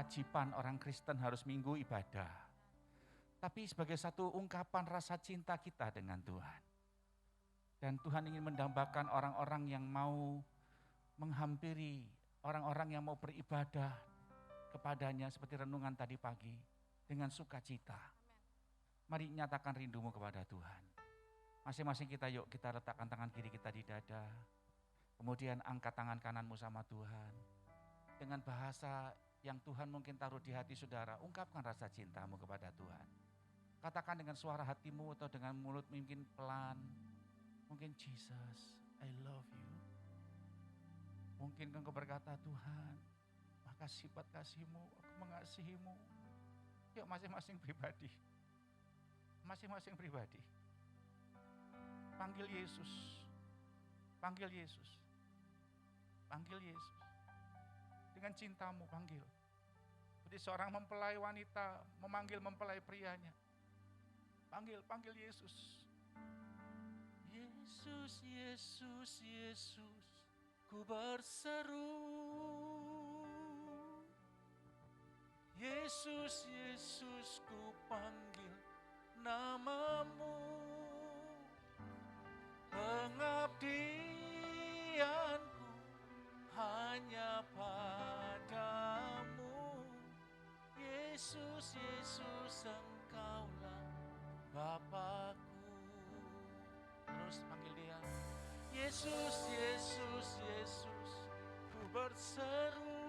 kewajiban orang Kristen harus minggu ibadah. Tapi sebagai satu ungkapan rasa cinta kita dengan Tuhan. Dan Tuhan ingin mendambakan orang-orang yang mau menghampiri, orang-orang yang mau beribadah kepadanya seperti renungan tadi pagi dengan sukacita. Mari nyatakan rindumu kepada Tuhan. Masing-masing kita yuk kita letakkan tangan kiri kita di dada. Kemudian angkat tangan kananmu sama Tuhan. Dengan bahasa yang Tuhan mungkin taruh di hati saudara, ungkapkan rasa cintamu kepada Tuhan. Katakan dengan suara hatimu atau dengan mulut mungkin pelan. Mungkin Jesus, I love you. Mungkin engkau berkata, Tuhan, makasih buat kasih-Mu, aku mengasihi-Mu. Yuk masing-masing pribadi. Masing-masing pribadi. Panggil Yesus. Panggil Yesus. Panggil Yesus. Dengan cintamu panggil. Seperti seorang mempelai wanita memanggil mempelai prianya. Panggil Yesus. Yesus, Yesus, Yesus, ku berseru. Yesus, Yesus, ku panggil namamu. Pengabdianku hanya padamu. Yesus, Yesus, engkaulah Bapakku. Terus panggil dia. Yesus, Yesus, Yesus, ku berseru.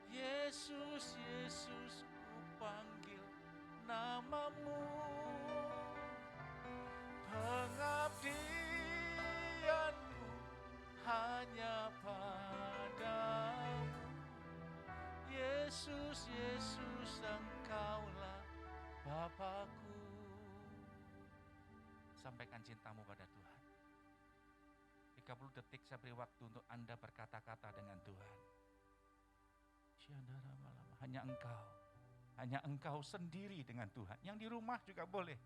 Yesus, Yesus, ku panggil namamu. Pengabdianku hanya padamu. Yesus, Yesus, engkaulah Bapakku. Sampaikan cintamu pada Tuhan. 30 detik saya beri waktu untuk Anda berkata-kata dengan Tuhan. Hanya engkau sendiri dengan Tuhan. Yang di rumah juga boleh.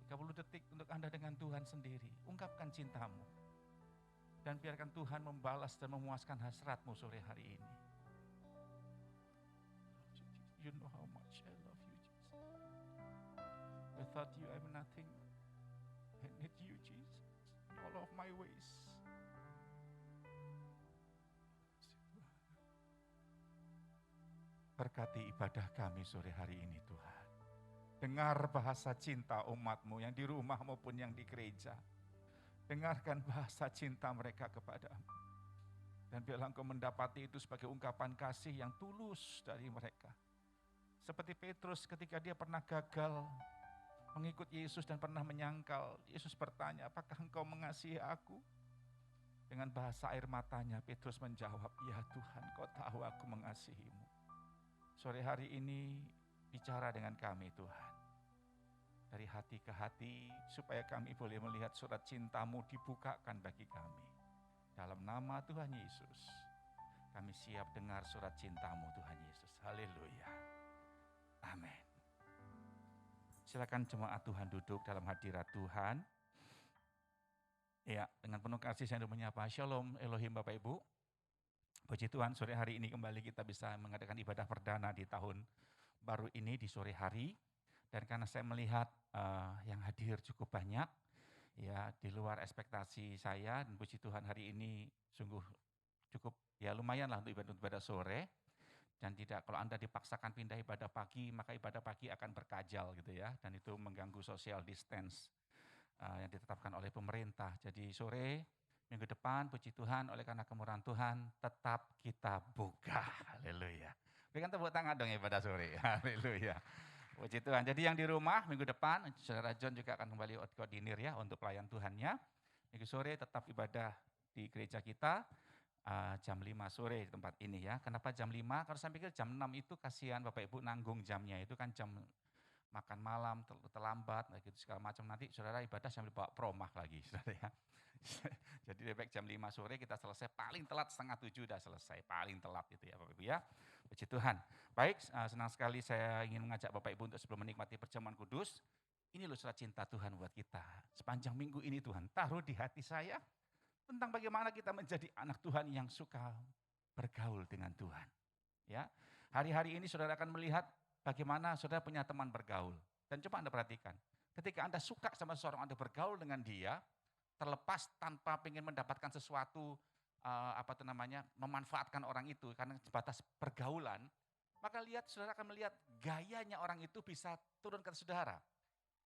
30 detik untuk Anda dengan Tuhan sendiri. Ungkapkan cintamu. Dan biarkan Tuhan membalas dan memuaskan hasratmu sore hari ini. You know how much I love you, Jesus. Without you I'm nothing. I need you, Jesus. In all of my ways. Berkati ibadah kami sore hari ini, Tuhan. Dengar bahasa cinta umat-Mu yang di rumah maupun yang di gereja. Dengarkan bahasa cinta mereka kepadamu. Dan biarlah Engkau mendapati itu sebagai ungkapan kasih yang tulus dari mereka. Seperti Petrus ketika dia pernah gagal mengikut Yesus dan pernah menyangkal. Yesus bertanya, apakah engkau mengasihi aku? Dengan bahasa air matanya Petrus menjawab, ya Tuhan, Kau tahu aku mengasihimu. Sore hari ini bicara dengan kami Tuhan. Dari hati ke hati, supaya kami boleh melihat surat cinta-Mu dibukakan bagi kami. Dalam nama Tuhan Yesus, kami siap dengar surat cinta-Mu Tuhan Yesus. Haleluya. Amin. Silakan jemaat Tuhan duduk dalam hadirat Tuhan. Ya, dengan penuh kasih saya menyapa Shalom Elohim Bapak Ibu. Puji Tuhan, sore hari ini kembali kita bisa mengadakan ibadah perdana di tahun baru ini di sore hari. Dan karena saya melihat yang hadir cukup banyak, ya di luar ekspektasi saya, dan puji Tuhan hari ini sungguh cukup ya lumayan lah untuk ibadah sore. Dan tidak, kalau Anda dipaksakan pindah ibadah pagi, maka ibadah pagi akan berkajal gitu ya. Dan itu mengganggu social distance yang ditetapkan oleh pemerintah. Jadi sore, minggu depan, puji Tuhan, oleh karena kemurahan Tuhan, tetap kita buka. Haleluya. Berikan tepuk tangan dong ibadah sore. Haleluya. Puji Tuhan. Jadi yang di rumah minggu depan, Saudara John juga akan kembali koordinir ya untuk pelayan Tuhannya. Minggu sore tetap ibadah di gereja kita jam 5 sore di tempat ini ya. Kenapa jam 5? Kalau saya pikir jam 6 itu kasihan Bapak Ibu nanggung jamnya. Itu kan jam makan malam, terlambat, gitu segala macam. Nanti saudara ibadah sambil bawa promah lagi, saudara ya. Jadi lebih baik jam 5 sore kita selesai, paling telat 6:30 udah selesai, paling telat itu ya Bapak Ibu ya. Puji Tuhan. Baik, senang sekali saya ingin mengajak Bapak Ibu untuk sebelum menikmati perjamuan kudus. Ini loh surat cinta Tuhan buat kita. Sepanjang minggu ini Tuhan taruh di hati saya tentang bagaimana kita menjadi anak Tuhan yang suka bergaul dengan Tuhan. Ya, hari-hari ini saudara akan melihat bagaimana saudara punya teman bergaul. Dan coba Anda perhatikan, ketika Anda suka sama seseorang, Anda bergaul dengan dia, terlepas tanpa ingin mendapatkan sesuatu, memanfaatkan orang itu karena sebatas pergaulan, maka saudara akan melihat gayanya orang itu bisa turun ke saudara.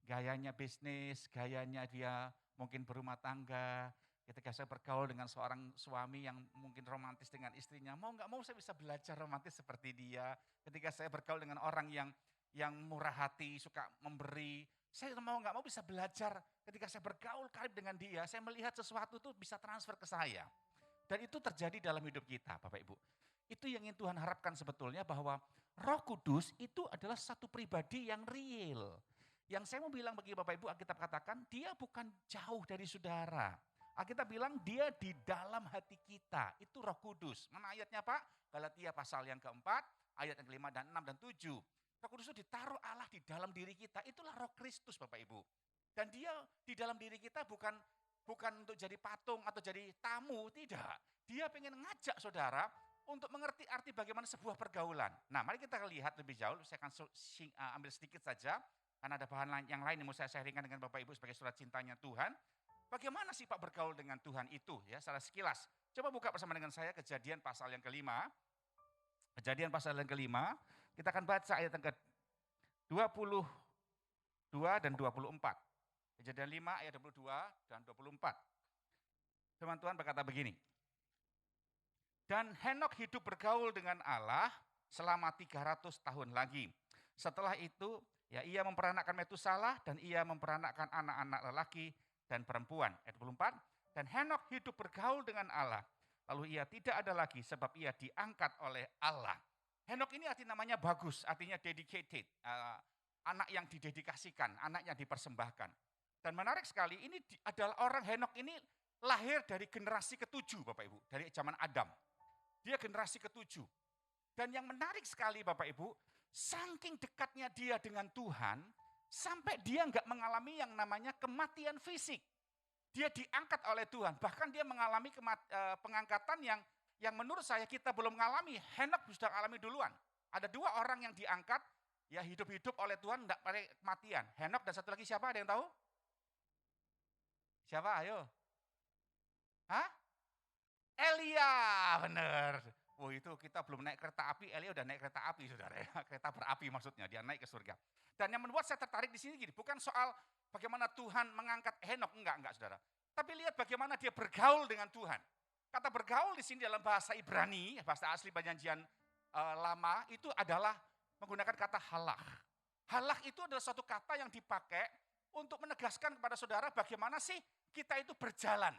Gayanya bisnis, gayanya dia mungkin berumah tangga. Ketika saya bergaul dengan seorang suami yang mungkin romantis dengan istrinya, mau nggak mau saya bisa belajar romantis seperti dia. Ketika saya bergaul dengan orang yang murah hati, suka memberi, saya mau nggak mau bisa belajar. Ketika saya bergaul karib dengan dia, saya melihat sesuatu itu bisa transfer ke saya. Dan itu terjadi dalam hidup kita, Bapak Ibu. Itu yang ingin Tuhan harapkan sebetulnya, bahwa Roh Kudus itu adalah satu pribadi yang real. Yang saya mau bilang bagi Bapak Ibu, Alkitab katakan dia bukan jauh dari saudara. Alkitab bilang dia di dalam hati kita, itu Roh Kudus. Mana ayatnya Pak? Galatia pasal yang keempat, ayat yang kelima dan 6 dan 7. Roh Kudus itu ditaruh Allah di dalam diri kita, itulah Roh Kristus Bapak Ibu. Dan dia di dalam diri kita bukan untuk jadi patung atau jadi tamu, tidak. Dia pengen ngajak saudara untuk mengerti arti bagaimana sebuah pergaulan. Nah, mari kita lihat lebih jauh, saya akan ambil sedikit saja, karena ada bahan yang lain yang mau saya sharingkan dengan Bapak Ibu sebagai surat cintanya Tuhan. Bagaimana sih Pak bergaul dengan Tuhan itu, ya, secara sekilas. Coba buka bersama dengan saya Kejadian pasal yang kelima. Kejadian pasal yang kelima, kita akan baca ayat yang ke-22 dan 24. Kejadian 5 ayat 22 dan 24. Firman Tuhan berkata begini. Dan Henokh hidup bergaul dengan Allah selama 300 tahun lagi. Setelah itu, ya, ia memperanakkan Metusalah dan ia memperanakkan anak-anak lelaki dan perempuan. Ayat 24. Dan Henokh hidup bergaul dengan Allah. Lalu ia tidak ada lagi sebab ia diangkat oleh Allah. Henokh ini arti namanya bagus, artinya dedicated. Anak yang didedikasikan, anak yang dipersembahkan. Dan menarik sekali, ini adalah orang Henokh ini lahir dari generasi ke-7 Bapak Ibu, dari zaman Adam. Dia generasi ke-7. Dan yang menarik sekali Bapak Ibu, saking dekatnya dia dengan Tuhan, sampai dia enggak mengalami yang namanya kematian fisik. Dia diangkat oleh Tuhan, bahkan dia mengalami pengangkatan yang menurut saya kita belum mengalami. Henokh sudah alami duluan. Ada 2 orang yang diangkat, ya, hidup-hidup oleh Tuhan, enggak pada kematian. Henokh dan satu lagi siapa, ada yang tahu? Siapa? Ayo. Hah? Elia, benar. Oh, itu kita belum naik kereta api, Elia udah naik kereta api, saudara. Kereta berapi maksudnya, dia naik ke surga. Dan yang membuat saya tertarik di sini gini, bukan soal bagaimana Tuhan mengangkat Henokh, enggak saudara. Tapi lihat bagaimana dia bergaul dengan Tuhan. Kata bergaul di sini dalam bahasa Ibrani, bahasa asli Perjanjian Lama, itu adalah menggunakan kata halach. Halach itu adalah suatu kata yang dipakai untuk menegaskan kepada saudara bagaimana sih kita itu berjalan.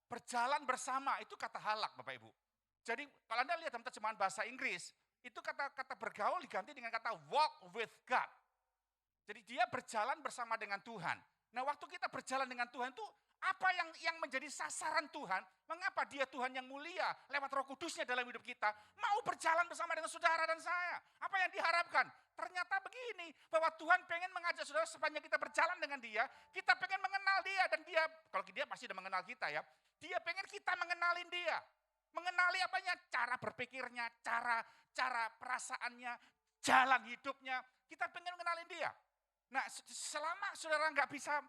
Berjalan bersama, itu kata halak Bapak Ibu. Jadi kalau Anda lihat dalam terjemahan bahasa Inggris, itu kata bergaul diganti dengan kata walk with God. Jadi dia berjalan bersama dengan Tuhan. Nah, waktu kita berjalan dengan Tuhan itu apa yang menjadi sasaran Tuhan? Mengapa dia Tuhan yang mulia lewat Roh Kudusnya dalam hidup kita mau berjalan bersama dengan saudara dan saya? Apa yang diharapkan? Ternyata begini, bahwa Tuhan pengen mengajak saudara sepanjang kita berjalan dengan dia, kita pengen mengenal dia, dan dia, kalau dia pasti sudah mengenal kita ya, dia pengen kita mengenalin dia. Mengenali apanya? Cara berpikirnya, cara perasaannya, jalan hidupnya. Kita pengen mengenalin dia. Nah, selama saudara nggak bisa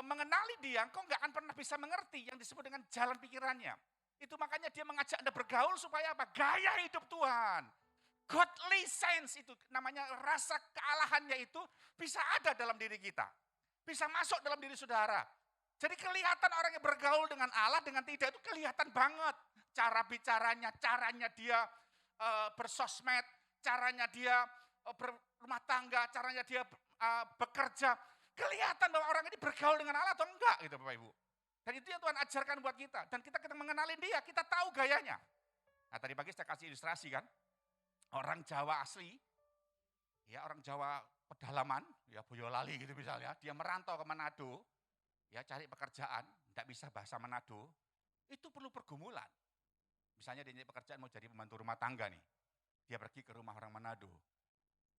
mengenali dia, engkau nggak akan pernah bisa mengerti yang disebut dengan jalan pikirannya. Itu makanya dia mengajak Anda bergaul supaya apa? Gaya hidup Tuhan. Godly sense itu namanya, rasa kealahannya itu bisa ada dalam diri kita. Bisa masuk dalam diri saudara. Jadi kelihatan orang yang bergaul dengan Allah dengan tidak itu kelihatan banget. Cara bicaranya, caranya dia bersosmed, caranya dia berumah tangga, caranya dia bekerja. Kelihatan bahwa orang ini bergaul dengan Allah atau enggak gitu Bapak Ibu. Dan itu yang Tuhan ajarkan buat kita. Dan kita mengenalin dia, kita tahu gayanya. Nah, tadi pagi saya kasih ilustrasi kan. Orang Jawa asli, ya, orang Jawa pedalaman, ya, Boyolali gitu misalnya, dia merantau ke Manado, ya, cari pekerjaan, tidak bisa bahasa Manado, itu perlu pergumulan. Misalnya dia nyari pekerjaan mau jadi pembantu rumah tangga nih, dia pergi ke rumah orang Manado,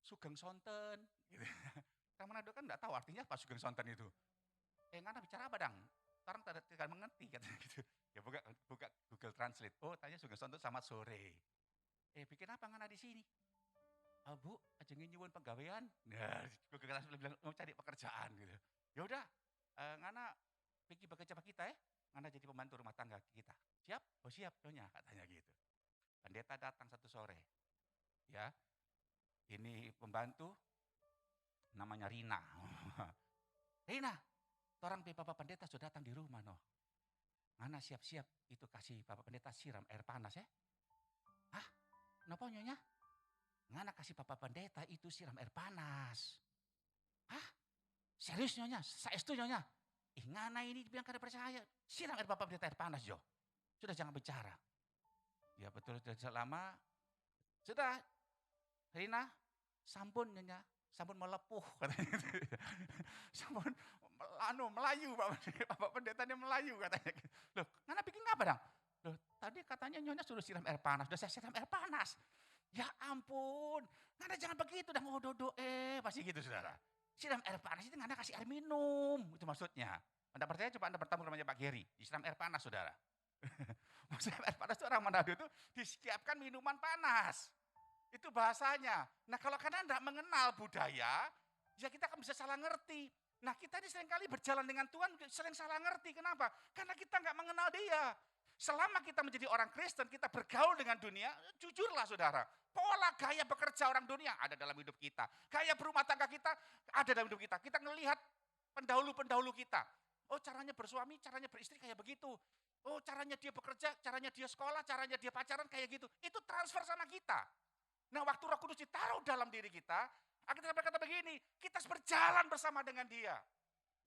Sugeng Sonten, gitu. Orang Manado kan tidak tahu artinya apa Sugeng Sonten itu. Ngana bicara apa dang? Orang tidak mengerti katanya gitu. Ya buka Google Translate. Oh, tanya juga untuk selamat sore. Bikin apa ngana di sini? Bu, aja nyuwun penggawean. Nah, Google Translate bilang mau cari pekerjaan gitu. Ya udah, ngana pergi bekerja sama kita ya. Ngana jadi pembantu rumah tangga kita. Siap? Oh siap, nyonya katanya gitu. Pendeta datang satu sore. Ya, ini pembantu namanya Rina. Rina, orang Bapak Pendeta sudah datang di rumah no. Ngana siap-siap itu kasih Bapak Pendeta siram air panas ya. Hah? Kenapa nyonya? Ngana kasih Bapak Pendeta itu siram air panas. Hah? Serius nyonya? Saestu nyonya? Ngana ini bilang kada percaya. Siram air Bapak Pendeta air panas jo. Sudah jangan bicara. Ya betul, sudah lama. Sudah, Rina, sampun nyonya. Sampun melepuh katanya. Sampun melayu Bapak Pendetanya melayu katanya. Loh, ngana bikin apa dong? Loh, tadi katanya nyonya suruh siram air panas. Udah saya siram air panas. Ya ampun, ngana jangan begitu dah ngododo pasti gitu saudara. Siram air panas itu ngana kasih air minum, itu maksudnya. Anda percaya coba Anda bertemu namanya Pak Geri, disiram air panas saudara. Siram air panas itu orang Manado itu disiapkan minuman panas. Itu bahasanya. Nah kalau karena tidak mengenal budaya, ya kita akan bisa salah ngerti. Nah kita ini seringkali berjalan dengan Tuhan sering salah ngerti. Kenapa? Karena kita nggak mengenal dia. Selama kita menjadi orang Kristen, kita bergaul dengan dunia, jujurlah saudara. Pola gaya bekerja orang dunia ada dalam hidup kita. Gaya berumah tangga kita ada dalam hidup kita. Kita ngelihat pendahulu-pendahulu kita. Oh caranya bersuami, caranya beristri kayak begitu. Oh caranya dia bekerja, caranya dia sekolah, caranya dia pacaran kayak gitu. Itu transfer sama kita. Nah waktu Roh Kudus ditaruh dalam diri kita, kita berkata begini, kita berjalan bersama dengan dia.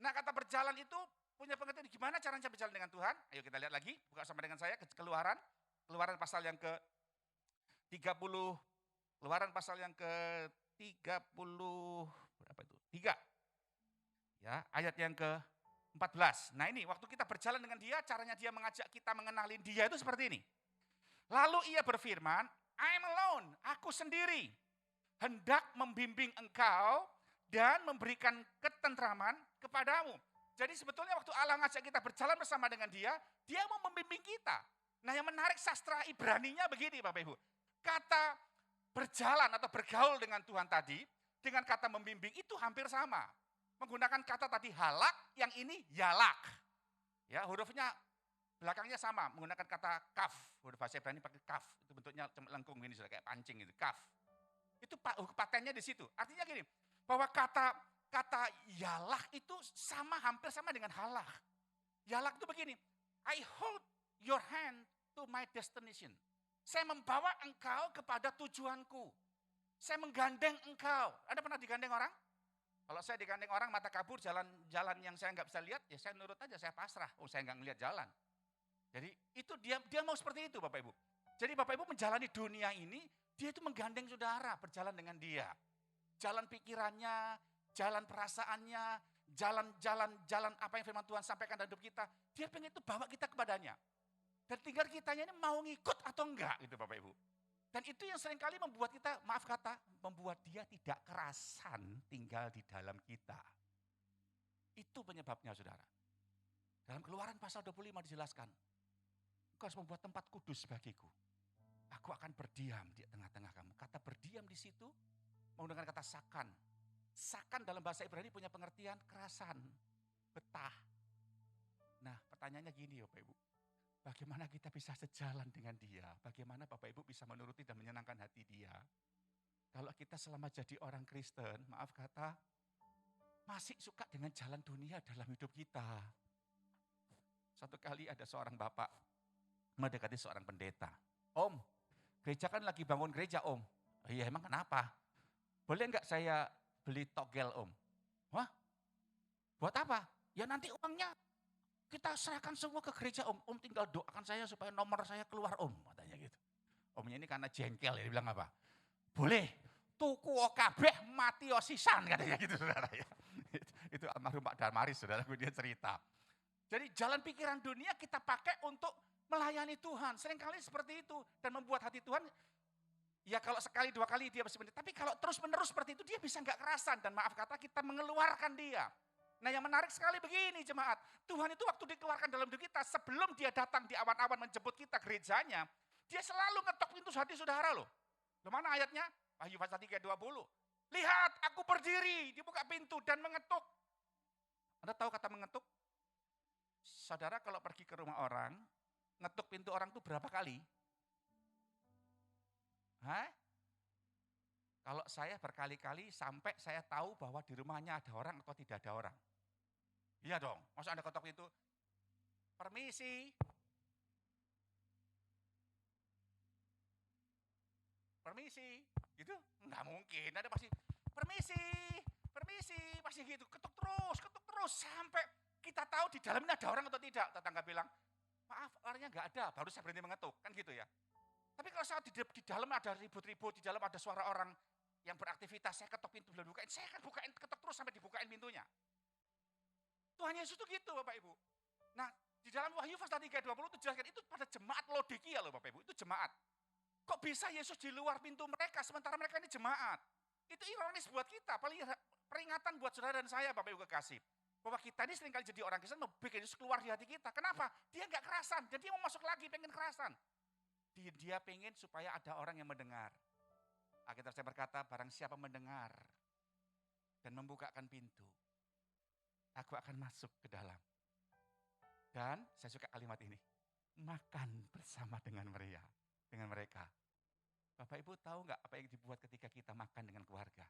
Nah kata berjalan itu punya pengertian gimana caranya berjalan dengan Tuhan. Ayo kita lihat lagi, buka sama dengan saya, Keluaran. Keluaran pasal yang ke-30, Keluaran pasal yang ke-30, berapa itu? 3. Ya, ayat yang ke-14. Nah ini waktu kita berjalan dengan dia, caranya dia mengajak kita mengenalin dia itu seperti ini. Lalu ia berfirman, I'm alone, aku sendiri, hendak membimbing engkau dan memberikan ketentraman kepadamu. Jadi sebetulnya waktu Allah ngajak kita berjalan bersama dengan dia mau membimbing kita. Nah yang menarik sastra Ibraninya begini Bapak Ibu. Kata berjalan atau bergaul dengan Tuhan tadi, dengan kata membimbing itu hampir sama. Menggunakan kata tadi halak, yang ini yalak. Ya hurufnya belakangnya sama, menggunakan kata kaf. Huruf bahasa Ibrani pakai kaf. Itu bentuknya lengkung gini, sudah kayak pancing gitu, kaf. Itu patennya di situ. Artinya gini, bahwa kata yalak itu hampir sama dengan halak. Yalak itu begini, I hold your hand to my destination. Saya membawa engkau kepada tujuanku. Saya menggandeng engkau. Anda pernah digandeng orang? Kalau saya digandeng orang mata kabur jalan yang saya nggak bisa lihat, ya saya nurut aja, saya pasrah. Oh saya nggak ngelihat jalan. Jadi itu dia mau seperti itu Bapak Ibu. Jadi Bapak Ibu menjalani dunia ini, dia itu menggandeng saudara, berjalan dengan dia. Jalan pikirannya, jalan perasaannya, jalan apa yang firman Tuhan sampaikan dalam hidup kita. Dia pengen itu bawa kita kepadanya. Dan tinggal kitanya ini mau ngikut atau enggak gitu Bapak Ibu. Dan itu yang seringkali membuat kita, membuat dia tidak kerasan tinggal di dalam kita. Itu penyebabnya saudara. Dalam Keluaran pasal 25 dijelaskan. Engkau harus membuat tempat kudus bagiku. Aku akan berdiam di tengah-tengah kamu. Kata berdiam di situ menggunakan kata sakan. Sakan dalam bahasa Ibrani punya pengertian kerasan, betah. Nah pertanyaannya gini Bapak Ibu. Bagaimana kita bisa sejalan dengan dia? Bagaimana Bapak Ibu bisa menuruti dan menyenangkan hati dia? Kalau kita selama jadi orang Kristen, maaf kata, masih suka dengan jalan dunia dalam hidup kita. Satu kali ada seorang bapak mendekati seorang pendeta. Om, gereja kan lagi bangun gereja om. Iya emang kenapa? Boleh enggak saya beli togel om? Wah, buat apa? Ya nanti uangnya kita serahkan semua ke gereja om. Om tinggal doakan saya supaya nomor saya keluar om. Katanya gitu. Omnya ini karena jengkel ya, dia bilang apa? Boleh, tuku kabeh mati sisan katanya gitu saudara ya. Itu almarhum Pak Darmaris saudara, dia cerita. Jadi jalan pikiran dunia kita pakai untuk melayani Tuhan. Seringkali seperti itu dan membuat hati Tuhan, ya kalau sekali dua kali dia masih benar. Tapi kalau terus menerus seperti itu dia bisa nggak kerasan dan maaf kata kita mengeluarkan dia. Nah yang menarik sekali begini jemaat, Tuhan itu waktu dikeluarkan dalam hidup kita, sebelum dia datang di awan-awan menjemput kita gerejanya, dia selalu ngetok pintu hati saudara loh. Loh mana ayatnya? Wahyu pasal 3:20. Lihat aku berdiri, dibuka pintu dan mengetuk. Anda tahu kata mengetuk? Saudara kalau pergi ke rumah orang, ngetuk pintu orang itu berapa kali? Hah? Kalau saya berkali-kali sampai saya tahu bahwa di rumahnya ada orang atau tidak ada orang. Iya dong, masa Anda ketok pintu, permisi, permisi, gitu? Enggak mungkin, ada pasti, permisi, pasti gitu, ketuk terus, sampai kita tahu di dalamnya ada orang atau tidak. Tetangga bilang, maaf orangnya enggak ada, baru saya berhenti mengetuk, kan gitu ya. Tapi kalau saat di dalam ada ribut-ribut, di dalam ada suara orang yang beraktivitas, saya ketok pintu belum bukain, saya akan bukain, ketok terus sampai dibukain pintunya. Tuhan Yesus itu gitu Bapak Ibu. Nah di dalam Wahyu pasal 3:20 itu jelaskan, itu pada jemaat Laodikia loh Bapak Ibu, itu jemaat. Kok bisa Yesus di luar pintu mereka, sementara mereka ini jemaat? Itu ironis buat kita, peringatan buat saudara dan saya Bapak Ibu kekasih. Bahwa kita ini seringkali jadi orang Kristen, mau bikin Yesus keluar di hati kita. Kenapa? Dia nggak kerasan, dan dia mau masuk lagi, pengen kerasan. Dia pengen supaya ada orang yang mendengar. Alkitab saya berkata, barang siapa mendengar dan membukakan pintu, aku akan masuk ke dalam. Dan saya suka kalimat ini, makan bersama dengan mereka. Bapak Ibu tahu nggak apa yang dibuat ketika kita makan dengan keluarga?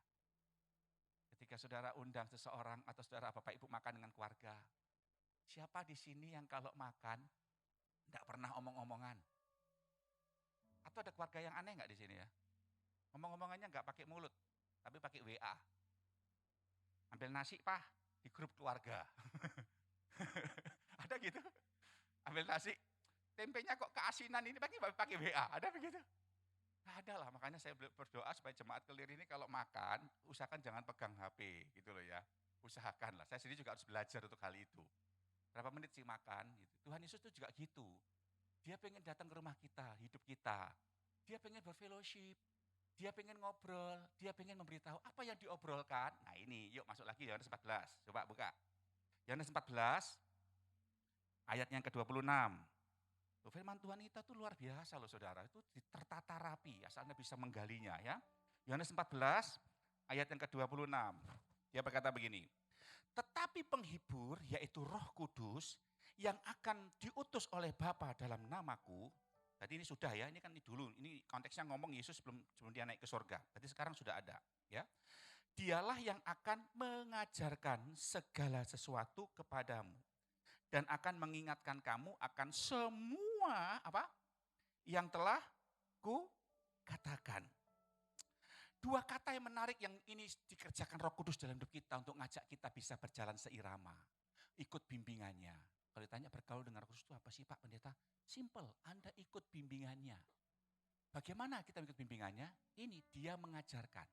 Ketika saudara undang seseorang atau saudara Bapak Ibu makan dengan keluarga, siapa di sini yang kalau makan nggak pernah omong-omongan? Atau ada keluarga yang aneh nggak di sini ya? Ngomong-ngomongannya nggak pakai mulut, tapi pakai WA. Ambil nasi, Pak, di grup keluarga. Ada gitu? Ambil nasi, tempenya kok keasinan ini pakai WA, ada begitu? Ada lah, makanya saya berdoa supaya jemaat Kelir ini kalau makan, usahakan jangan pegang HP gitu loh ya. Usahakan lah, saya sendiri juga harus belajar untuk hal itu. Berapa menit sih makan gitu. Tuhan Yesus itu juga gitu. Dia pengen datang ke rumah kita, hidup kita. Dia pengen berfellowship. Dia pengen ngobrol, dia pengen memberitahu apa yang diobrolkan. Nah ini, yuk masuk lagi Yohanes 14, coba buka. Yohanes 14, ayat yang ke-26. Firman Tuhan kita tuh luar biasa loh saudara, itu tertata rapi, asal Anda bisa menggalinya ya. Yohanes 14, ayat yang ke-26, dia berkata begini, tetapi penghibur yaitu Roh Kudus yang akan diutus oleh Bapa dalam namaku. Tadi ini sudah ya, ini kan dulu, ini konteksnya ngomong Yesus sebelum dia naik ke surga. Berarti sekarang sudah ada ya. Dialah yang akan mengajarkan segala sesuatu kepadamu dan akan mengingatkan kamu akan semua apa yang telah ku katakan. Dua kata yang menarik yang ini dikerjakan Roh Kudus dalam hidup kita untuk ngajak kita bisa berjalan seirama, ikut bimbingannya. Kalau ditanya bergaul dengan Roh Kudus itu apa sih Pak Pendeta? Simple, Anda ikut bimbingannya. Bagaimana kita ikut bimbingannya? Ini dia mengajarkan.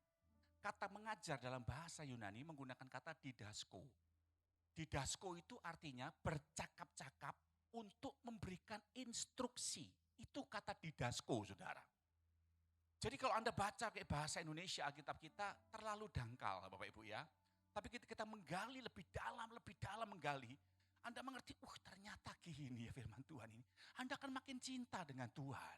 Kata mengajar dalam bahasa Yunani menggunakan kata didasko. Didasko itu artinya bercakap-cakap untuk memberikan instruksi. Itu kata didasko, saudara. Jadi kalau Anda baca kayak bahasa Indonesia, Alkitab kita terlalu dangkal, Bapak Ibu ya. Tapi kita menggali lebih dalam menggali, Anda mengerti, ternyata gini ya firman Tuhan ini. Anda akan makin cinta dengan Tuhan.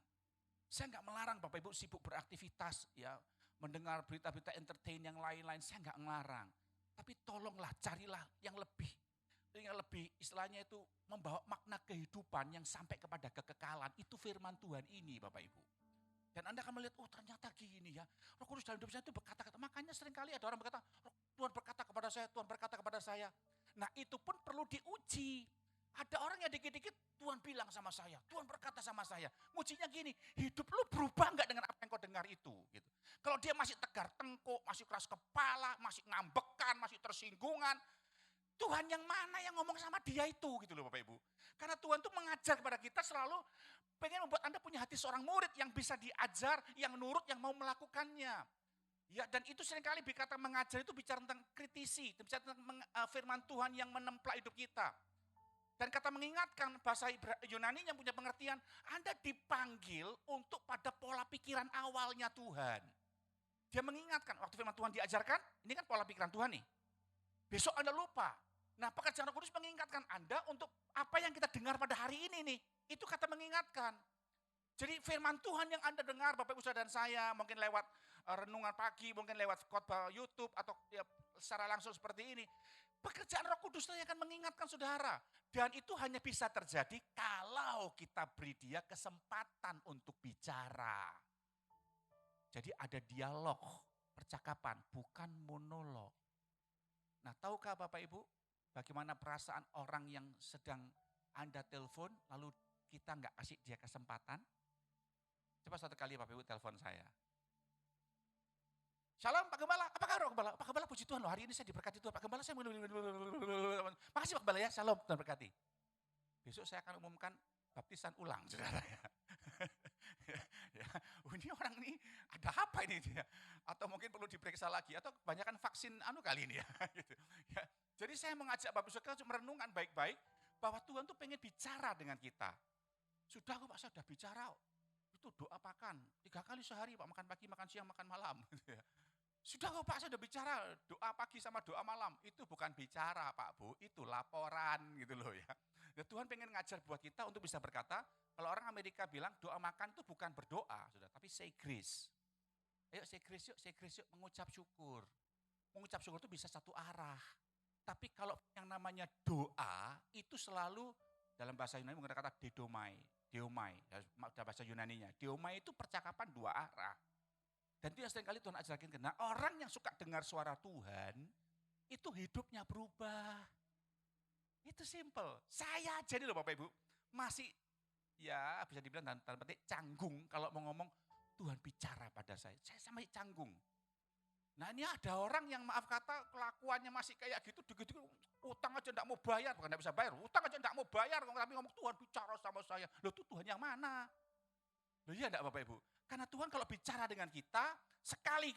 Saya enggak melarang Bapak Ibu sibuk beraktivitas, ya, mendengar berita-berita entertain yang lain-lain, saya enggak melarang. Tapi tolonglah carilah yang lebih istilahnya itu membawa makna kehidupan yang sampai kepada kekekalan. Itu firman Tuhan ini Bapak Ibu. Dan Anda akan melihat, ternyata gini ya. Roh Kudus dalam hidup saya itu berkata-kata. Makanya seringkali ada orang berkata, Tuhan berkata kepada saya, Tuhan berkata kepada saya. Nah itu pun perlu diuji. Ada orang yang dikit-dikit Tuhan bilang sama saya, Tuhan berkata sama saya. Mujinya gini, hidup lu berubah enggak dengan apa yang kau dengar itu? Gitu. Kalau dia masih tegar tengkuk, masih keras kepala, masih ngambekan, masih tersinggungan. Tuhan yang mana yang ngomong sama dia itu gitu loh Bapak Ibu. Karena Tuhan tuh mengajar kepada kita selalu pengen membuat Anda punya hati seorang murid yang bisa diajar, yang nurut, yang mau melakukannya. Ya, dan itu seringkali berkata mengajar itu bicara tentang kritisi, bicara tentang firman Tuhan yang menemplak hidup kita. Dan kata mengingatkan bahasa Yunani yang punya pengertian, Anda dipanggil untuk pada pola pikiran awalnya Tuhan. Dia mengingatkan waktu firman Tuhan diajarkan, ini kan pola pikiran Tuhan nih. Besok Anda lupa. Nah, pekerjaan Roh Kudus mengingatkan Anda untuk apa yang kita dengar pada hari ini nih. Itu kata mengingatkan. Jadi firman Tuhan yang Anda dengar, Bapak Ibu Saudara dan saya, mungkin lewat renungan pagi, mungkin lewat khotbah YouTube, atau ya, secara langsung seperti ini. Pekerjaan Roh Kudus itu akan mengingatkan saudara. Dan itu hanya bisa terjadi kalau kita beri dia kesempatan untuk bicara. Jadi ada dialog, percakapan, bukan monolog. Nah, tahukah Bapak Ibu, bagaimana perasaan orang yang sedang Anda telepon, lalu kita nggak kasih dia kesempatan? Coba satu kali Bapak Ibu telepon saya. Shalom Pak Gembala, apa kabar Pak Gembala? Pak Gembala puji Tuhan loh, hari ini saya diberkati Tuhan. Pak Gembala saya makasih Pak Gembala ya, shalom Tuhan berkati. Besok saya akan umumkan baptisan ulang saudara ya. Ya, ini orang ini ada apa ini dia? Atau mungkin perlu diperiksa lagi, atau kebanyakan vaksin kali ini ya. Gitu. Ya. Jadi saya mengajak Bapak Saudara merenungkan baik-baik bahwa Tuhan tuh pengen bicara dengan kita. Sudah kok Pak, saya sudah bicara. Itu doa pakan 3 kali sehari Pak, makan pagi, makan siang, makan malam. Gitu ya. Sudah kok Pak, saya sudah bicara doa pagi sama doa malam. Itu bukan bicara Pak Bu, itu laporan gitu loh ya. Dan Tuhan pengen ngajar buat kita untuk bisa berkata, kalau orang Amerika bilang doa makan itu bukan berdoa, sudah, tapi say grace. Ayo say grace yuk, mengucap syukur. Mengucap syukur itu bisa satu arah. Tapi kalau yang namanya doa, itu selalu dalam bahasa Yunani menggunakan kata deomai, dalam bahasa Yunaninya. Deomai itu percakapan dua arah. Dan itu yang seringkali Tuhan ajarkan. Nah, orang yang suka dengar suara Tuhan, itu hidupnya berubah. Itu simple. Saya aja nih loh Bapak Ibu, masih ya bisa dibilang dalam petik canggung kalau mau ngomong Tuhan bicara pada saya. Saya sama canggung. Nah ini ada orang yang maaf kata kelakuannya masih kayak gitu, utang aja enggak mau bayar, bukan enggak bisa bayar, utang aja enggak mau bayar, tapi ngomong Tuhan bicara sama saya. Loh itu Tuhan yang mana? Loh iya enggak Bapak Ibu? Karena Tuhan kalau bicara dengan kita, sekali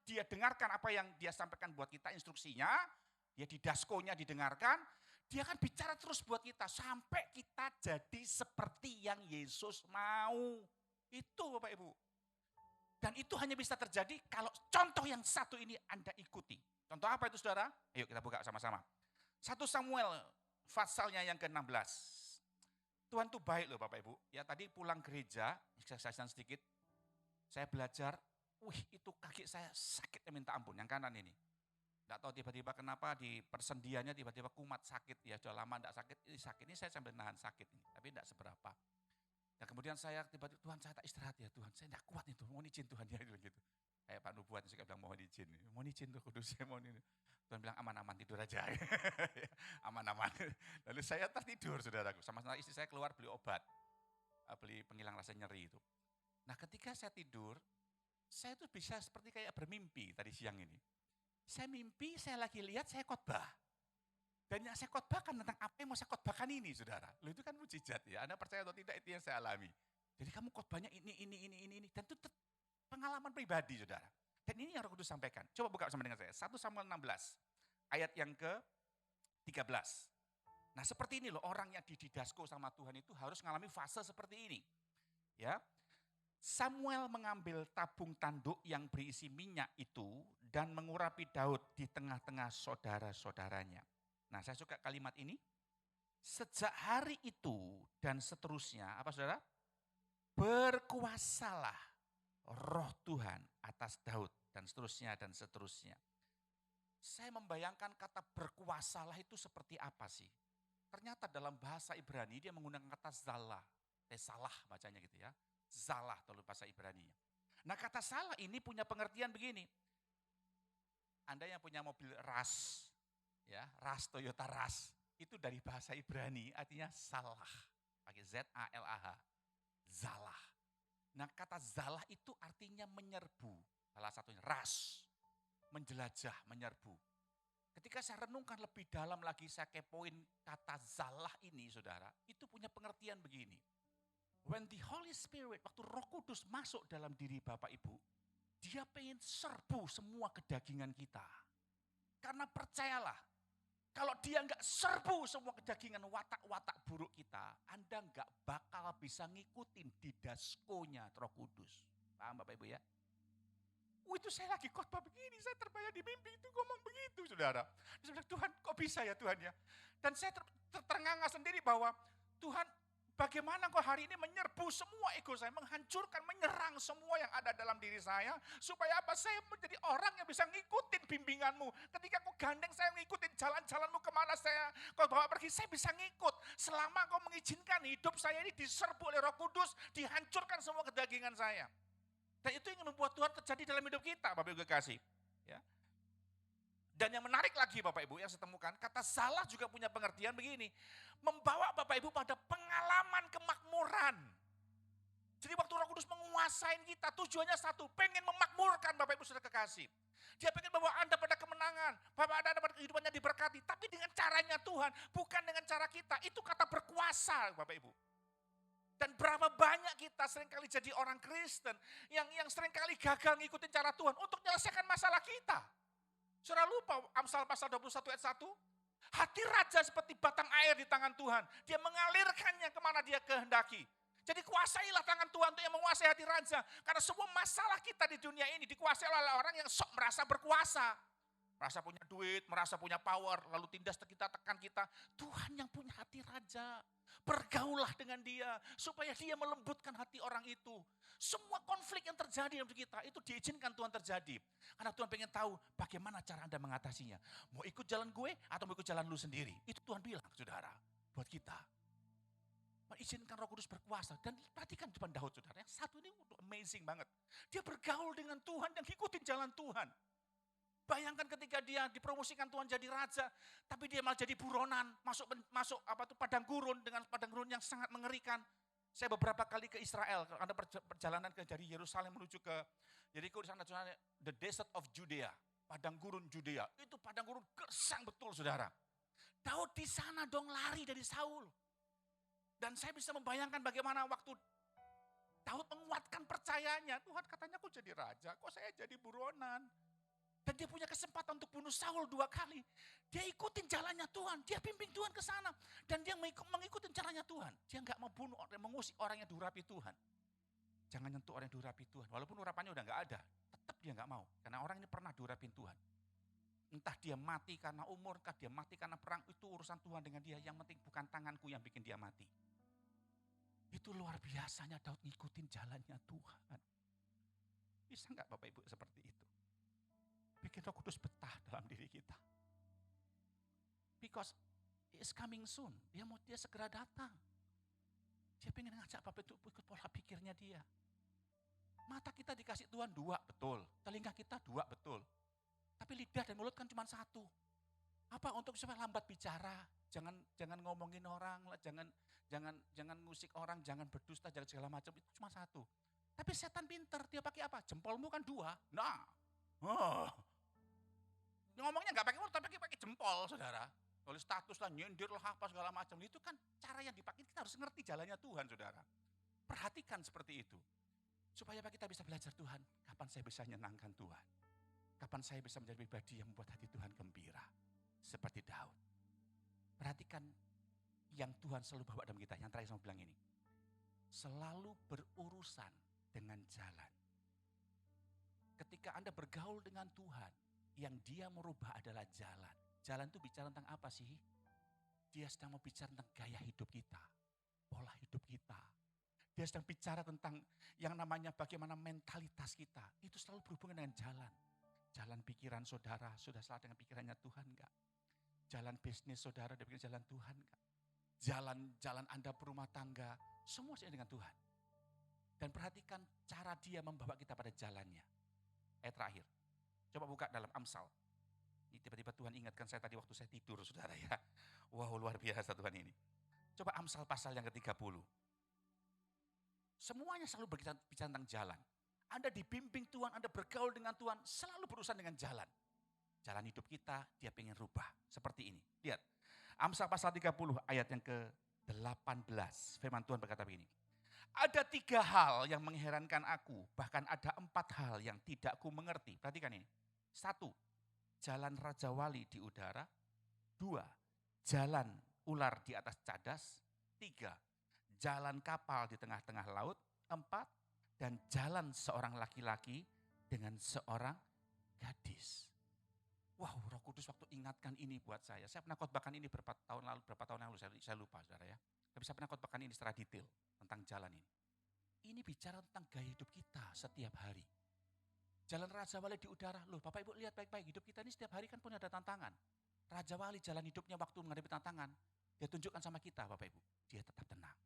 dia dengarkan apa yang dia sampaikan buat kita instruksinya, dia di daskonya didengarkan, dia akan bicara terus buat kita sampai kita jadi seperti yang Yesus mau. Itu Bapak Ibu. Dan itu hanya bisa terjadi kalau contoh yang satu ini Anda ikuti. Contoh apa itu saudara? Ayo kita buka sama-sama. 1 Samuel pasalnya yang ke-16. Tuhan tuh baik loh Bapak Ibu. Ya tadi pulang gereja, saya sedikit, saya belajar, itu kaki saya sakitnya minta ampun, yang kanan ini. Tidak tahu tiba-tiba kenapa di persendiannya tiba-tiba kumat sakit, ya sudah lama tidak sakit, ini saya sambil nahan sakit ini, tapi tidak seberapa. Dan kemudian saya tiba-tiba, Tuhan saya tak istirahat ya Tuhan, saya tidak kuat itu, mohon izin Tuhan ya gitu. Kayak Pak Nubuat juga bilang mohon izin Tuh Kudus saya mohon ini. Tuhan bilang aman-aman tidur aja, aman-aman. Lalu saya tertidur saudaraku, sama-sama istri saya keluar beli obat, beli penghilang rasa nyeri itu. Nah ketika saya tidur, saya tuh bisa seperti kayak bermimpi tadi siang ini. Saya mimpi, saya lagi lihat saya khotbah. Dan yang saya khotbahkan tentang apa yang mau saya khotbahkan ini, saudara. Loh itu kan mujizat ya, Anda percaya atau tidak itu yang saya alami. Jadi kamu khotbahnya ini. Dan itu pengalaman pribadi, saudara. Dan ini yang Roh Kudus sampaikan. Coba buka sama dengan saya. 1 Samuel 16, ayat yang ke-13. Nah seperti ini loh, orang yang dididasko sama Tuhan itu harus mengalami fase seperti ini. Ya, Samuel mengambil tabung tanduk yang berisi minyak itu dan mengurapi Daud di tengah-tengah saudara-saudaranya. Nah saya suka kalimat ini. Sejak hari itu dan seterusnya, apa saudara? Berkuasalah roh Tuhan atas Daud dan seterusnya dan seterusnya. Saya membayangkan kata berkuasalah itu seperti apa sih? Ternyata dalam bahasa Ibrani dia menggunakan kata zalah. Salah bacanya gitu ya. Zalah dalam bahasa Ibrani-nya. Nah kata salah ini punya pengertian begini. Anda yang punya mobil RAS, ya RAS, Toyota RAS, itu dari bahasa Ibrani artinya salah. Pakai Z-A-L-A-H, zalah. Nah kata zalah itu artinya menyerbu. Salah satunya RAS, menjelajah, menyerbu. Ketika saya renungkan lebih dalam lagi, saya kepoin kata zalah ini saudara, itu punya pengertian begini. When the Holy Spirit, waktu Roh Kudus masuk dalam diri Bapak Ibu, dia pengen serbu semua kedagingan kita. Karena percayalah, kalau dia enggak serbu semua kedagingan watak-watak buruk kita, Anda enggak bakal bisa ngikutin didaskonya Roh Kudus. Paham Bapak Ibu ya? Itu saya lagi khotbah begini, saya terbayang di mimpi itu ngomong begitu, saudara. Saya bilang, Tuhan kok bisa ya Tuhan ya. Dan saya terengah-engah sendiri bahwa Tuhan, bagaimana kok hari ini menyerbu semua ego saya, menghancurkan, menyerang semua yang ada dalam diri saya, supaya apa? Saya menjadi orang yang bisa ngikutin bimbinganmu. Ketika kau gandeng saya ngikutin jalan-jalanmu kemana kau bawa pergi, saya bisa ngikut. Selama kau mengizinkan hidup saya ini diserbu oleh Roh Kudus, dihancurkan semua kedagingan saya. Dan itu yang membuat Tuhan terjadi dalam hidup kita, Bapak Ibu kasih. Ya. Dan yang menarik lagi Bapak Ibu yang saya temukan, kata salah juga punya pengertian begini. Membawa Bapak Ibu pada pengalaman kemakmuran. Jadi waktu Roh Kudus menguasain kita, tujuannya satu, pengen memakmurkan Bapak Ibu sudah kekasih. Dia pengen bawa Anda pada kemenangan, bawa Anda pada kehidupannya diberkati. Tapi dengan caranya Tuhan, bukan dengan cara kita. Itu kata berkuasa Bapak Ibu. Dan berapa banyak kita seringkali jadi orang Kristen yang seringkali gagal ngikutin cara Tuhan untuk menyelesaikan masalah kita. Saudara lupa Amsal pasal 21 ayat 1? Hati raja seperti batang air di tangan Tuhan. Dia mengalirkannya kemana dia kehendaki. Jadi kuasailah tangan Tuhan untuk yang menguasai hati raja. Karena semua masalah kita di dunia ini dikuasai oleh orang yang sok merasa berkuasa. Merasa punya duit, merasa punya power, lalu tindas kita, tekan kita. Tuhan yang punya hati raja. Bergaulah dengan dia, supaya dia melembutkan hati orang itu. Semua konflik yang terjadi dalam kita, itu diizinkan Tuhan terjadi. Karena Tuhan pengen tahu bagaimana cara Anda mengatasinya. Mau ikut jalan gue atau mau ikut jalan lu sendiri. Itu Tuhan bilang, saudara, buat kita. Mengizinkan Roh Kudus berkuasa. Dan perhatikan depan Daud, saudara. Yang satu ini amazing banget. Dia bergaul dengan Tuhan dan ikutin jalan Tuhan. Bayangkan ketika dia dipromosikan Tuhan jadi raja, tapi dia malah jadi buronan, masuk padang gurun dengan padang gurun yang sangat mengerikan. Saya beberapa kali ke Israel, ada perjalanan dari Yerusalem menuju ke Yeriko, di sana the desert of Judea, padang gurun Judea. Itu padang gurun gersang betul, saudara. Daud di sana dong lari dari Saul. Dan saya bisa membayangkan bagaimana waktu Daud menguatkan percayanya, Tuhan katanya kok jadi raja, kok saya jadi buronan. Dan dia punya kesempatan untuk bunuh Saul 2 kali. Dia ikutin jalannya Tuhan. Dia bimbing Tuhan ke sana. Dan dia mengikuti jalannya Tuhan. Dia enggak mau bunuh, mengusik orang yang diurapi Tuhan. Jangan nyentuh orang yang diurapi Tuhan. Walaupun urapannya udah enggak ada. Tetap dia enggak mau. Karena orang ini pernah diurapin Tuhan. Entah dia mati karena umur, entah dia mati karena perang. Itu urusan Tuhan dengan dia. Yang penting bukan tanganku yang bikin dia mati. Itu luar biasanya Daud ngikutin jalannya Tuhan. Bisa enggak Bapak Ibu seperti itu? Bikin Roh Kudus betah dalam diri kita. Because it's coming soon. Dia segera datang. Dia pengen ngajak Bapak itu ikut pola pikirnya dia. Mata kita dikasih Tuhan 2, betul. Telinga kita 2, betul. Tapi lidah dan mulut kan cuma 1. Apa untuk supaya lambat bicara, jangan ngomongin orang, jangan musik orang, jangan berdusta, jangan segala macam, itu cuma 1. Tapi setan pinter, dia pakai apa? Jempolmu kan 2. Ngomongnya nggak pakai mulut, tapi pakai jempol, saudara. Kalau status lah, nyindir lah, apa segala macam. Itu kan cara yang dipakai, kita harus ngerti jalannya Tuhan, saudara. Perhatikan seperti itu. Supaya kita bisa belajar Tuhan, kapan saya bisa menyenangkan Tuhan. Kapan saya bisa menjadi pribadi yang membuat hati Tuhan gembira. Seperti Daud. Perhatikan yang Tuhan selalu bawa dalam kita. Yang terakhir saya mau bilang ini. Selalu berurusan dengan jalan. Ketika Anda bergaul dengan Tuhan, yang dia merubah adalah jalan. Jalan itu bicara tentang apa sih? Dia sedang mau bicara tentang gaya hidup kita, pola hidup kita. Dia sedang bicara tentang yang namanya bagaimana mentalitas kita. Itu selalu berhubungan dengan jalan. Jalan pikiran saudara, sudah salah dengan pikirannya Tuhan enggak? Jalan bisnis saudara dengan jalan Tuhan enggak? Jalan Anda berumah tangga, semua dengan Tuhan. Dan perhatikan cara dia membawa kita pada jalannya. Ayat terakhir. Coba buka dalam Amsal. Ini tiba-tiba Tuhan ingatkan saya tadi waktu saya tidur, saudara ya. Wow, luar biasa Tuhan ini. Coba Amsal pasal yang ke-30. Semuanya selalu berbicara tentang jalan. Anda dibimbing Tuhan, Anda bergaul dengan Tuhan, selalu berurusan dengan jalan. Jalan hidup kita, dia pengen rubah. Seperti ini. Lihat, Amsal pasal 30 ayat yang ke-18. Firman Tuhan berkata begini. Ada 3 hal yang mengherankan aku, bahkan ada 4 hal yang tidak ku mengerti. Perhatikan ini. 1, jalan Raja Wali di udara. 2, jalan ular di atas cadas. 3, jalan kapal di tengah-tengah laut. 4, dan jalan seorang laki-laki dengan seorang gadis. Wow, Roh Kudus waktu ingatkan ini buat saya. Saya pernah khotbahkan ini berapa tahun yang lalu, saya lupa saudara ya. Tapi saya pernah khotbahkan ini secara detail tentang jalan ini. Ini bicara tentang gaya hidup kita setiap hari. Jalan Raja Wali di udara, loh Bapak Ibu lihat baik-baik, hidup kita ini setiap hari kan punya ada tantangan. Raja Wali jalan hidupnya waktu menghadapi tantangan, dia tunjukkan sama kita Bapak Ibu, dia tetap tenang.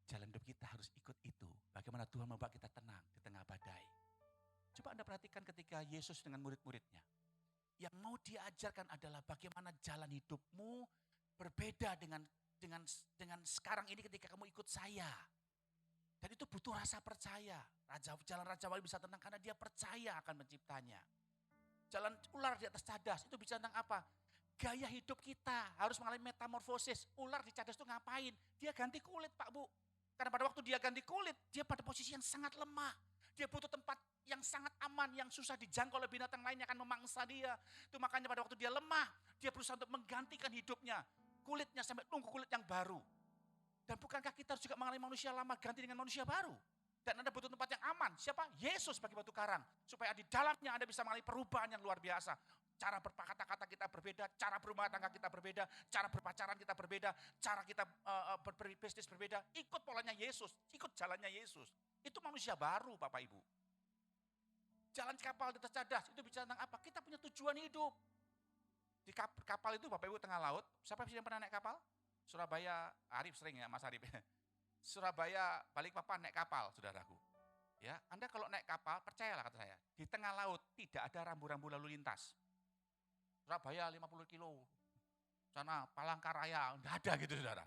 Jalan hidup kita harus ikut itu, bagaimana Tuhan membawa kita tenang di tengah badai. Coba Anda perhatikan ketika Yesus dengan murid-muridnya, yang mau diajarkan adalah bagaimana jalan hidupmu berbeda dengan sekarang ini ketika kamu ikut saya. Dan itu butuh rasa percaya. Jalan Raja Wali bisa tenang karena dia percaya akan penciptanya. Jalan ular di atas cadas itu bicara tentang apa? Gaya hidup kita harus mengalami metamorfosis. Ular di cadas itu ngapain? Dia ganti kulit Pak Bu. Karena pada waktu dia ganti kulit, dia pada posisi yang sangat lemah. Dia butuh tempat yang sangat aman, yang susah dijangkau oleh binatang lain yang akan memangsa dia. Itu makanya pada waktu dia lemah, dia berusaha untuk menggantikan hidupnya. Kulitnya sampai tunggu kulit yang baru. Dan bukankah kita juga mengalami manusia lama ganti dengan manusia baru? Dan Anda butuh tempat yang aman. Siapa? Yesus bagi batu karang. Supaya di dalamnya Anda bisa mengalami perubahan yang luar biasa. Cara berkata-kata kita berbeda, cara berumah tangga kita berbeda, cara berpacaran kita berbeda, cara kita berbisnis berbeda. Ikut polanya Yesus, ikut jalannya Yesus. Itu manusia baru Bapak Ibu. Jalan kapal di atas cadas, itu bicara tentang apa? Kita punya tujuan hidup. Di kapal itu Bapak Ibu tengah laut, siapa sih yang pernah naik kapal? Surabaya, Arif sering ya Mas Arif. Surabaya, Balikpapan naik kapal saudaraku. Ya, Anda kalau naik kapal, percayalah kata saya, di tengah laut tidak ada rambu-rambu lalu lintas. Surabaya 50 kilo, sana Palangkaraya, enggak ada gitu saudara.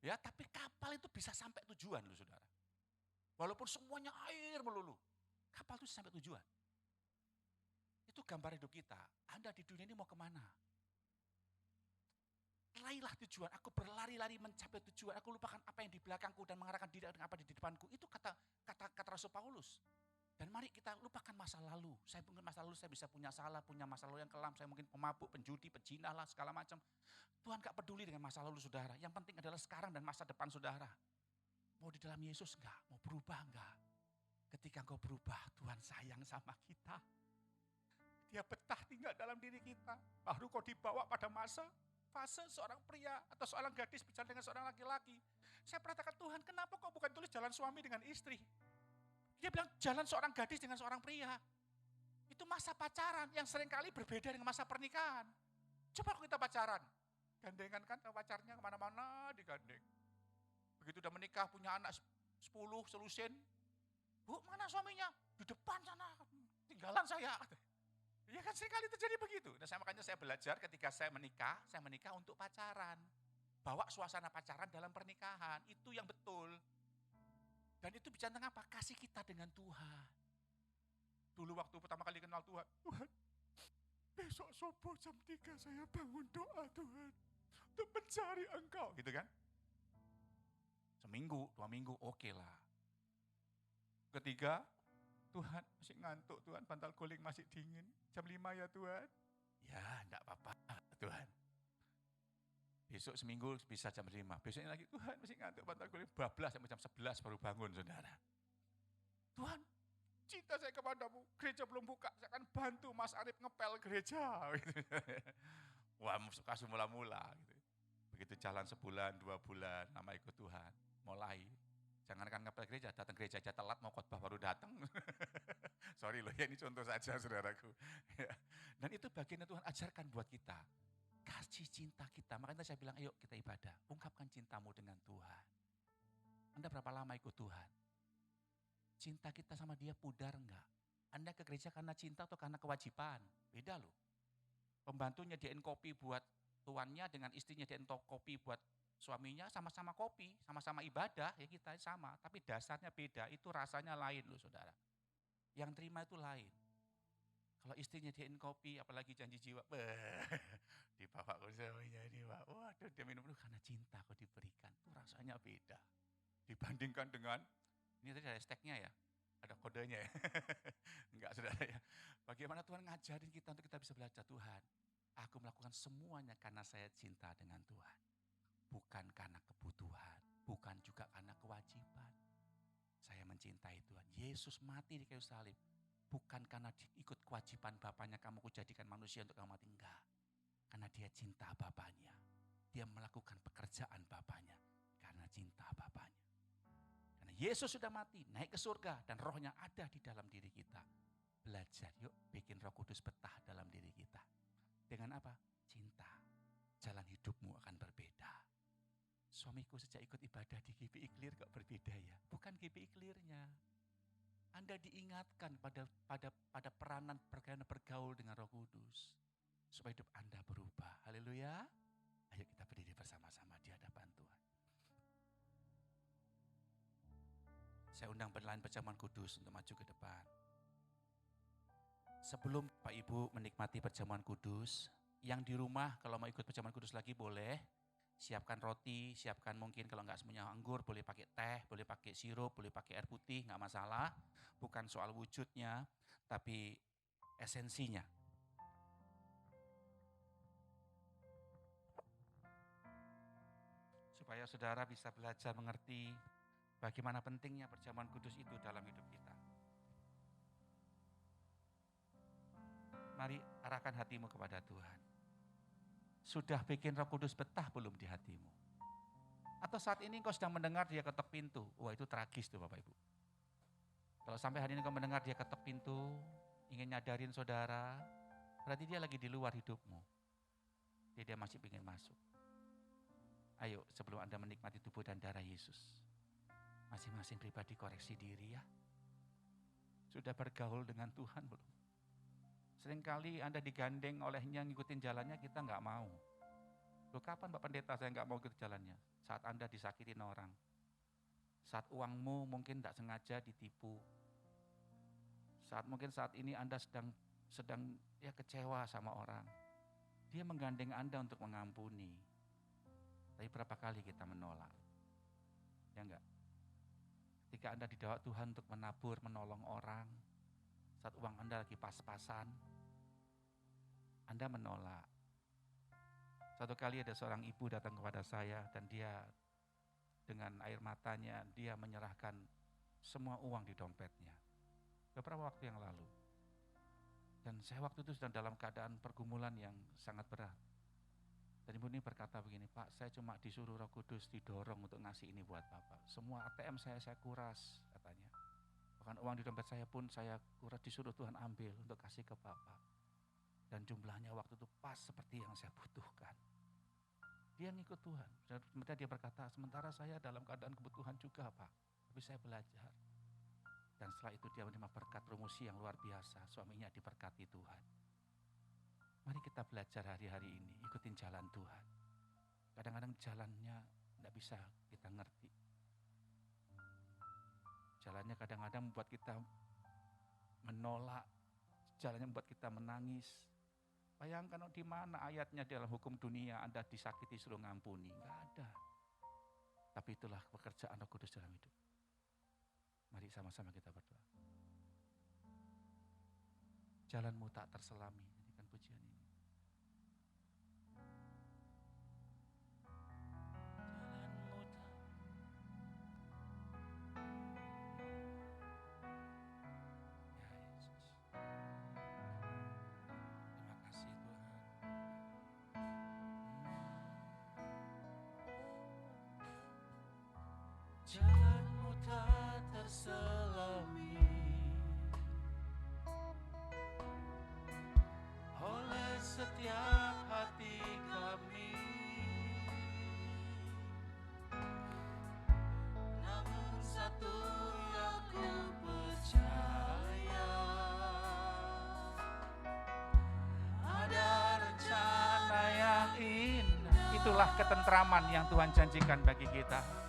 Ya, tapi kapal itu bisa sampai tujuan loh saudara. Walaupun semuanya air melulu, kapal itu sampai tujuan. Itu gambar hidup kita. Anda di dunia ini mau kemana? Raihlah tujuan, aku berlari-lari mencapai tujuan, aku lupakan apa yang di belakangku dan mengarahkan diri dengan apa di depanku. Itu kata Rasul Paulus. Dan mari kita lupakan masa lalu. Saya mungkin masa lalu saya bisa punya salah, punya masa lalu yang kelam, saya mungkin pemabuk, penjudi, pejinah lah, segala macam. Tuhan gak peduli dengan masa lalu saudara. Yang penting adalah sekarang dan masa depan saudara. Mau di dalam Yesus enggak? Mau berubah enggak? Ketika engkau berubah, Tuhan sayang sama kita. Dia betah tinggal dalam diri kita. Baru kau dibawa pada fase seorang pria atau seorang gadis bicara dengan seorang laki-laki. Saya perhatikan Tuhan, kenapa kau bukan tulis jalan suami dengan istri? Dia bilang jalan seorang gadis dengan seorang pria. Itu masa pacaran yang seringkali berbeda dengan masa pernikahan. Coba kita pacaran, gandengan kan pacarnya kemana-mana digandeng. Begitu udah menikah punya anak 10 selusin. Bu, mana suaminya? Di depan sana, tinggalan saya. Ya kan seringkali terjadi begitu. Nah, makanya saya belajar ketika saya menikah untuk pacaran. Bawa suasana pacaran dalam pernikahan, itu yang betul. Dan itu bicara tentang apa? Kasih kita dengan Tuhan. Dulu waktu pertama kali kenal Tuhan, besok subuh jam 3 saya bangun doa Tuhan. Untuk mencari Engkau, gitu kan. Seminggu, 2 minggu, oke lah. Ketiga, Tuhan masih ngantuk Tuhan, bantal guling masih dingin. Jam 5 ya Tuhan. Ya enggak apa-apa Tuhan. Besok seminggu bisa jam 5. Besoknya lagi Tuhan masih ngantuk bantal guling. Bablas sampai jam 11 baru bangun saudara. Tuhan cinta saya kepadamu. Gereja belum buka. Saya akan bantu Mas Arif ngepel gereja. Wah kasih mula-mula. Gitu. Begitu jalan sebulan, 2 bulan. Nama ikut Tuhan. Mulai. Jangankan ngepel gereja, datang gereja aja telat mau khotbah baru datang. Sorry loh ya ini contoh saja saudaraku. Dan itu bagian Tuhan ajarkan buat kita. Kasih cinta kita. Makanya saya bilang ayo kita ibadah. Ungkapkan cintamu dengan Tuhan. Anda berapa lama ikut Tuhan? Cinta kita sama dia pudar enggak? Anda ke gereja karena cinta atau karena kewajiban? Beda loh. Pembantu nyediain kopi buat tuannya dengan istrinya nyediain kopi buat suaminya, sama-sama kopi, sama-sama ibadah, ya kita sama. Tapi dasarnya beda, itu rasanya lain loh saudara. Yang terima itu lain. Kalau istrinya nyediain kopi, apalagi janji jiwa, di bapak suaminya ini, waduh dia minum dulu karena cinta kok diberikan. Itu rasanya beda. Dibandingkan dengan, ini tadi ada hashtagnya ya, ada kodenya ya. Enggak saudara ya. Bagaimana Tuhan ngajarin kita untuk kita bisa belajar Tuhan. Aku melakukan semuanya karena saya cinta dengan Tuhan. Bukan karena kebutuhan, bukan juga karena kewajiban. Saya mencintai Tuhan. Yesus mati di kayu salib. Bukan karena ikut kewajiban Bapaknya kamu kujadikan manusia untuk kamu mati. Enggak. Karena dia cinta Bapaknya. Dia melakukan pekerjaan Bapaknya. Karena cinta Bapaknya. Karena Yesus sudah mati, naik ke surga. Dan rohnya ada di dalam diri kita. Belajar yuk bikin Roh Kudus betah dalam diri kita. Dengan apa? Cinta. Jalan hidupmu akan berbeda. Suamiku sejak ikut ibadah di GPI Clear kok berbeda ya. Bukan GPI Clear-nya. Anda diingatkan pada peranan bergaul dengan Roh Kudus. Supaya hidup Anda berubah. Haleluya. Ayo kita berdiri bersama-sama di hadapan Tuhan. Saya undang penlayan perjamuan kudus untuk maju ke depan. Sebelum Pak Ibu menikmati perjamuan kudus, yang di rumah kalau mau ikut perjamuan kudus lagi boleh. Siapkan roti, siapkan mungkin kalau enggak semuanya anggur, boleh pakai teh, boleh pakai sirup, boleh pakai air putih, enggak masalah. Bukan soal wujudnya, tapi esensinya. Supaya saudara bisa belajar mengerti bagaimana pentingnya perjamuan kudus itu dalam hidup kita. Mari arahkan hatimu kepada Tuhan. Sudah bikin Roh Kudus betah belum di hatimu? Atau saat ini engkau sedang mendengar dia ketok pintu? Wah, itu tragis tuh Bapak Ibu. Kalau sampai hari ini engkau mendengar dia ketok pintu, ingin nyadarin saudara, berarti dia lagi di luar hidupmu. Dia masih ingin masuk. Ayo sebelum Anda menikmati tubuh dan darah Yesus, masing-masing pribadi koreksi diri ya. Sudah bergaul dengan Tuhan belum? Seringkali Anda digandeng olehnya ngikutin jalannya, kita nggak mau. Loh kapan Pak Pendeta saya nggak mau ikut jalannya? Saat Anda disakitin orang. Saat uangmu mungkin tidak sengaja ditipu. Saat ini Anda sedang ya kecewa sama orang. Dia menggandeng Anda untuk mengampuni. Tapi berapa kali kita menolak? Ya enggak? Ketika Anda dibawa Tuhan untuk menabur, menolong orang, saat uang Anda lagi pas-pasan, Anda menolak. Satu kali ada seorang ibu datang kepada saya dan dia dengan air matanya, dia menyerahkan semua uang di dompetnya. Beberapa waktu yang lalu. Dan saya waktu itu sedang dalam keadaan pergumulan yang sangat berat. Dan ibu ini berkata begini, Pak, saya cuma disuruh Roh Kudus didorong untuk ngasih ini buat Bapak. Semua ATM saya kuras, katanya. Bahkan uang di dompet saya pun saya kuras, disuruh Tuhan ambil untuk kasih ke Bapak. Dan jumlahnya waktu itu pas seperti yang saya butuhkan. Dia ngikut Tuhan. Sementara dia berkata, sementara saya dalam keadaan kebutuhan juga Pak. Tapi saya belajar. Dan setelah itu dia menerima berkat promosi yang luar biasa. Suaminya diberkati Tuhan. Mari kita belajar hari-hari ini, ikutin jalan Tuhan. Kadang-kadang jalannya tidak bisa kita ngerti. Jalannya kadang-kadang membuat kita menolak, jalannya membuat kita menangis. Bayangkan di mana ayatnya dalam hukum dunia Anda disakiti suruh ngampuni, enggak ada. Tapi itulah pekerjaan Roh Kudus dalam hidup. Mari sama-sama kita berdoa. Jalanmu tak terselami, nyanyikan pujian ini. Jalanmu tak terselami oleh setiap hati kami. Namun satu yang ku percaya, ada rencana yang indah. Itulah ketentraman yang Tuhan janjikan bagi kita.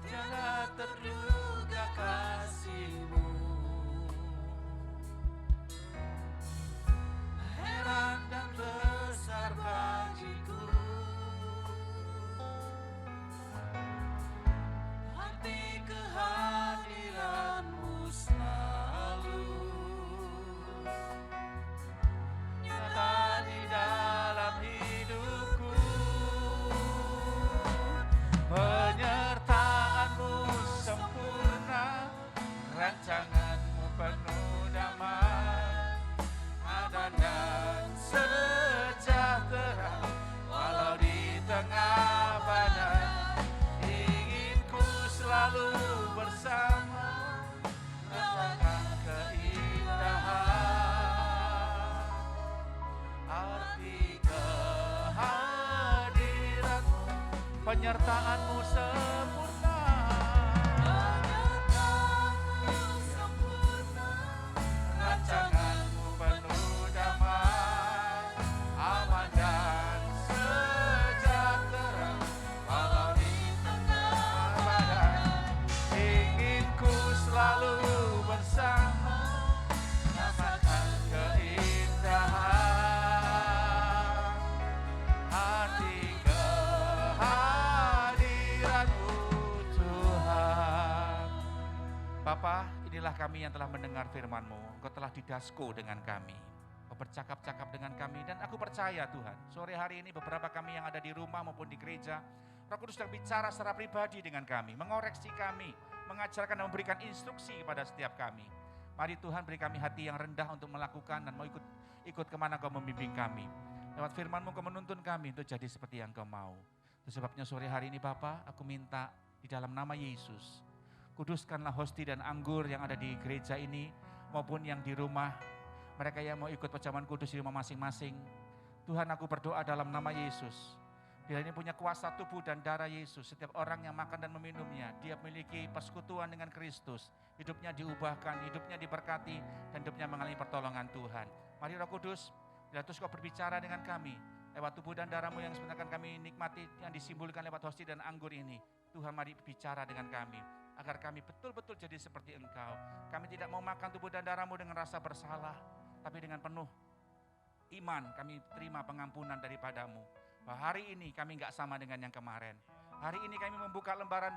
Tiada terduga kasih-Mu, heran dan besar bagiku. Arti kehadiran-Mu selalu nyata di dalam hidupku. Penyertaan-Mu sempurna rancanganmu penuh damai, ada dan sejahtera, walau di tengah badai, ingin ku selalu bersama, rasakan keindahan, arti kehadiranmu, penyertaanmu sempurna, rancanganmu penuh damai, aman dan sejahtera, walau di tengah badai, ingin ku selalu bersama, rasakan keindahan, hati kehadiranmu Tuhan. Bapa, inilah kami yang telah mendengar firman-Mu. Engkau telah didasko dengan kami, Engkau bercakap-cakap dengan kami, dan aku percaya Tuhan, sore hari ini beberapa kami yang ada di rumah maupun di gereja, Roh Kudus sedang bicara secara pribadi dengan kami, mengoreksi kami, mengajarkan dan memberikan instruksi kepada setiap kami. Mari Tuhan, beri kami hati yang rendah untuk melakukan dan mau ikut kemana Kau membimbing kami. Lewat firman-Mu Kau menuntun kami untuk jadi seperti yang Kau mau. Itu sebabnya sore hari ini Bapa, aku minta di dalam nama Yesus, kuduskanlah hosti dan anggur yang ada di gereja ini maupun yang di rumah, mereka yang mau ikut perjamuan kudus di rumah masing-masing. Tuhan, aku berdoa dalam nama Yesus, bila ini punya kuasa tubuh dan darah Yesus, setiap orang yang makan dan meminumnya, dia memiliki persekutuan dengan Kristus, hidupnya diubahkan, hidupnya diberkati, dan hidupnya mengalami pertolongan Tuhan. Mari Roh Kudus, bila terus Kau berbicara dengan kami lewat tubuh dan darah-Mu yang sebenarnya kami nikmati, yang disimbolkan lewat hosti dan anggur ini. Tuhan, mari bicara dengan kami, agar kami betul-betul jadi seperti Engkau. Kami tidak mau makan tubuh dan darah-Mu dengan rasa bersalah, tapi dengan penuh iman kami terima pengampunan daripada-Mu. Bahwa hari ini kami enggak sama dengan yang kemarin. Hari ini kami membuka lembaran